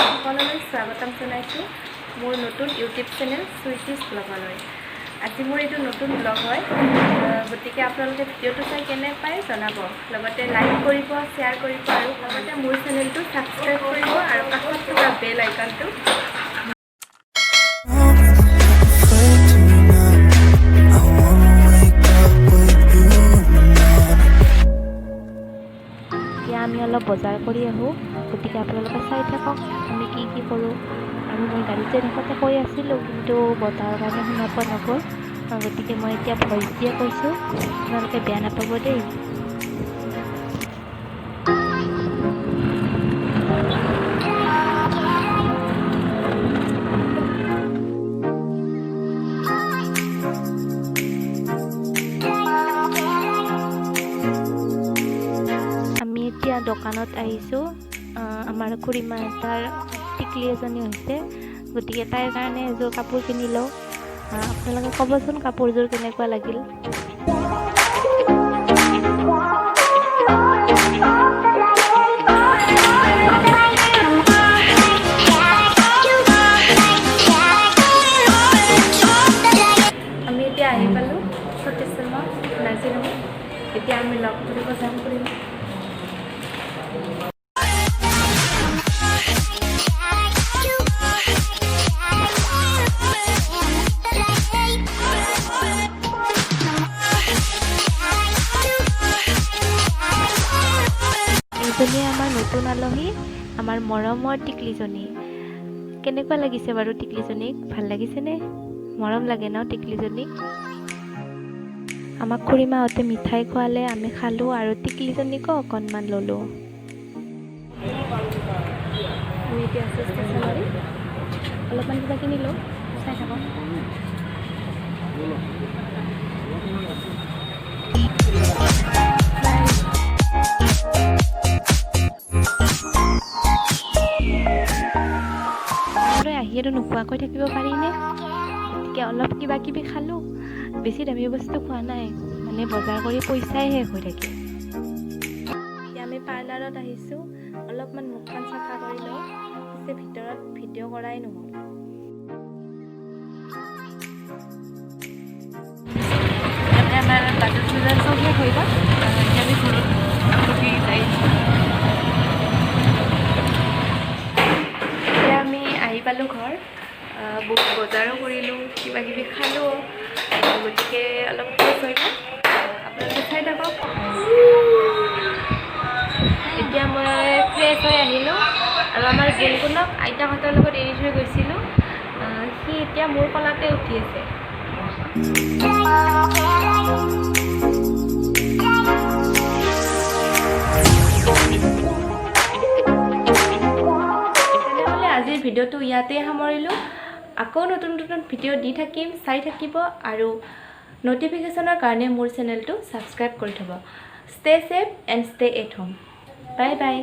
সকলোলৈ স্বাগতম জনাইছোঁ মোৰ নতুন ইউটিউব চেনেল সুইটিছ ব্লগলৈ। আজি মোৰ এইটো নতুন ব্লগ হয়, গতিকে আপোনালোকে ভিডিঅ'টো চাই কেনে পায় জনাব, লগতে লাইক কৰিব, শ্বেয়াৰ কৰিব আৰু লগতে মোৰ চেনেলটো ছাবস্ক্ৰাইব কৰিব আৰু কাষত থকা বেল আইকনটো আমি অলপ বজাৰ কৰি আহোঁ, গতিকে আপোনালোকে চাই থাকক আমি কি কৰোঁ। আৰু মই গাড়ীতে দেখোঁতে কৈ আছিলোঁ, কিন্তু বতাহৰ কাৰণে শুনা পোৱা নগ'ল, গতিকে মই এতিয়া ভইচ দিয়ে কৈছোঁ, আপোনালোকে বেয়া নাপাব দেই। আমি এতিয়া দোকানত আহিছোঁ। আমাৰ খুৰীমা এটাৰ টিকলি এজনী হৈছে, গতিকে তাইৰ কাৰণে এযোৰ কাপোৰ কিনি লওঁ। আপোনালোকে ক'বচোন কাপোৰযোৰ কেনেকুৱা লাগিল। আমি এতিয়া আহি পালোঁ সতীশ শৰ্মা নাৰ্ছিং হোম। এতিয়া আমি লগ কৰিব যাম কৰিম। এইজনী আমাৰ নতুন আলহী, আমাৰ মৰমৰ টিকলিজনী। কেনেকুৱা লাগিছে বাৰু টিকলিজনীক? ভাল লাগিছেনে? মৰম লাগে ন টিকলিজনীক? আমাক খুৰীমাহঁতে মিঠাই খোৱালে, আমি খালোঁ আৰু টিকলিজনীকো অকণমান ল'লোঁ। আমি এতিয়া আছোঁ ষ্টেচনাৰী, অলপমান কিবা কিনিলোঁ, চাই থাকক। আহিয়েতো নোখোৱাকৈ থাকিব পাৰিনে? গতিকে অলপ কিবা কিবি খালোঁ, বেছি দামী বস্তু খোৱা নাই, মানে বজাৰ কৰি পইচাই শেষ হৈ থাকে। এতিয়া আমি পাৰ্লাৰত আহিছোঁ, অলপমান মুখখন চাফা কৰি লওঁ, পিছে ভিতৰত ভিডিঅ' কৰাই নহ'ল। ইয়াতে আমাৰ বাজাৰ চজাৰ চব শেষ হৈ গ'ল, এতিয়া আমি ঘৰত ৰখি যাই আহি পালোঁ ঘৰ। বহুত বজাৰো কৰিলোঁ, কিবা কিবি খালোঁ, গতিকে অলপ ফ্ৰেছ হৈ গ'ল। আপোনালোকে চাই থাকক। এতিয়া মই ফ্ৰেছ হৈ আহিলোঁ আৰু আমাৰ গুণগুণক আইতাহঁতৰ লগত এৰি থৈ গৈছিলোঁ, সি এতিয়া মোৰ কোলাতে উঠি আছে। আজিৰ ভিডিঅ'টো ইয়াতে সামৰিলোঁ। আকৌ নতুন ভিডিঅ' দি থাকিম, চাই থাকিব আৰু ন'টিফিকেশ্যনৰ কাৰণে মোৰ চেনেলটো ছাবস্ক্ৰাইব কৰি থ'ব। Stay safe and stay at home. Bye by.